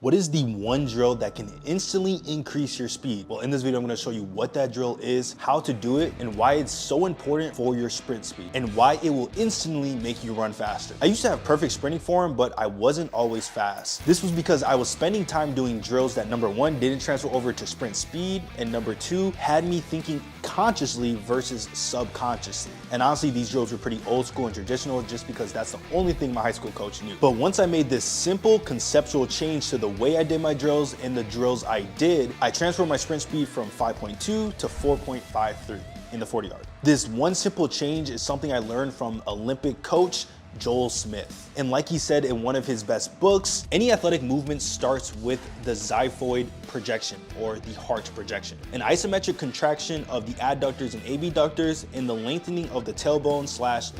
What is the one drill that can instantly increase your speed? Well, in this video, I'm gonna show you what that drill is, how to do it, and why it's so important for your sprint speed, and why it will instantly make you run faster. I used to have perfect sprinting form, but I wasn't always fast. This was because I was spending time doing drills that number one, didn't transfer over to sprint speed, and number two, had me thinking consciously versus subconsciously. And honestly, these drills were pretty old school and traditional just because that's the only thing my high school coach knew. But once I made this simple conceptual change to the way I did my drills and the drills I did, I transferred my sprint speed from 5.2 to 4.53 in the 40 yard. This one simple change is something I learned from Olympic coach Joel Smith. And like he said in one of his best books, any athletic movement starts with the xiphoid projection, or the heart projection, an isometric contraction of the adductors and abductors and the lengthening of the tailbone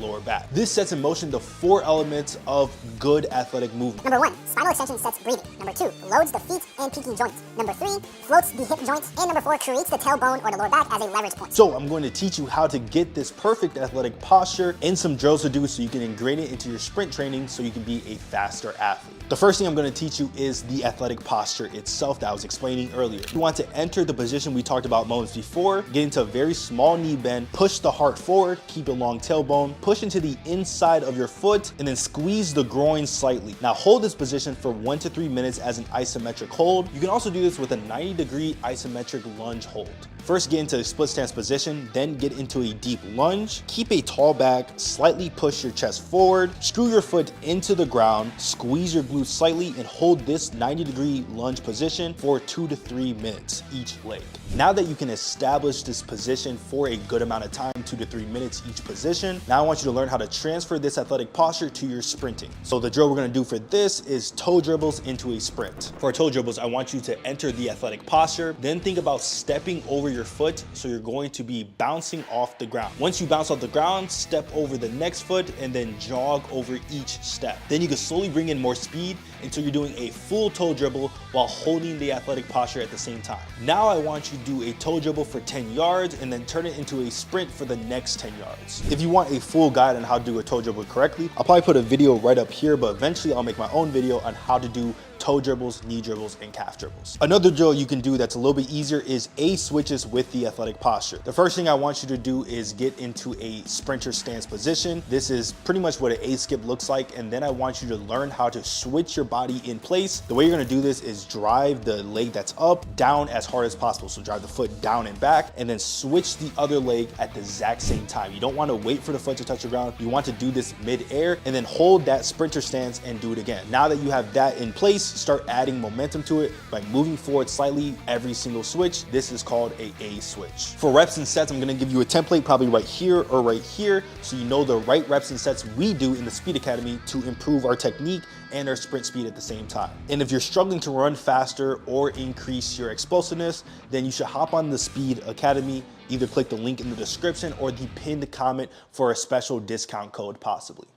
/ lower back. This sets in motion the four elements of good athletic movement. Number one, spinal extension sets breathing. Number two, loads the feet and peaking joints. Number three, floats the hip joints. And number four, creates the tailbone or the lower back as a leverage point. So I'm going to teach you how to get this perfect athletic posture and some drills to do so you can ingrain it into your sprint training so you can be a faster athlete. The first thing I'm going to teach you is the athletic posture itself that I was explaining earlier. You want to enter the position we talked about moments before, get into a very small knee bend, push the heart forward, keep a long tailbone, push into the inside of your foot, and then squeeze the groin slightly. Now hold this position for 1 to 3 minutes as an isometric hold. You can also do this with a 90-degree isometric lunge hold. First, get into a split stance position, then get into a deep lunge. Keep a tall back, slightly push your chest forward, screw your foot into the ground, squeeze your glutes slightly, and hold this 90-degree lunge position for 2 to 3 minutes each leg. Now that you can establish this position for a good amount of time, 2 to 3 minutes each position, now I want you to learn how to transfer this athletic posture to your sprinting. So the drill we're gonna do for this is toe dribbles into a sprint. For toe dribbles, I want you to enter the athletic posture, then think about stepping over your foot, so you're going to be bouncing off the ground. Once you bounce off the ground, step over the next foot and then jog over each step. Then you can slowly bring in more speed until you're doing a full toe dribble while holding the athletic posture at the same time. Now I want you to do a toe dribble for 10 yards and then turn it into a sprint for the next 10 yards. If you want a full guide on how to do a toe dribble correctly, I'll probably put a video right up here, but eventually I'll make my own video on how to do toe dribbles, knee dribbles, and calf dribbles. Another drill you can do that's a little bit easier is A switches with the athletic posture. The first thing I want you to do is get into a sprinter stance position. This is pretty much what an A skip looks like, and then I want you to learn how to switch your body in place. The way you're gonna do this is drive the leg that's up down as hard as possible. So drive the foot down and back, and then switch the other leg at the exact same time. You don't want to wait for the foot to touch the ground. You want to do this mid-air and then hold that sprinter stance and do it again. Now that you have that in place, start adding momentum to it by moving forward slightly every single switch. This is called a switch. For reps and sets, I'm gonna give you a template probably right here or right here so you know the right reps and sets we do in the Speed Academy to improve our technique and our sprint speed at the same time. And if you're struggling to run faster or increase your explosiveness, then you should hop on the Speed Academy. Either click the link in the description or the pinned comment for a special discount code possibly.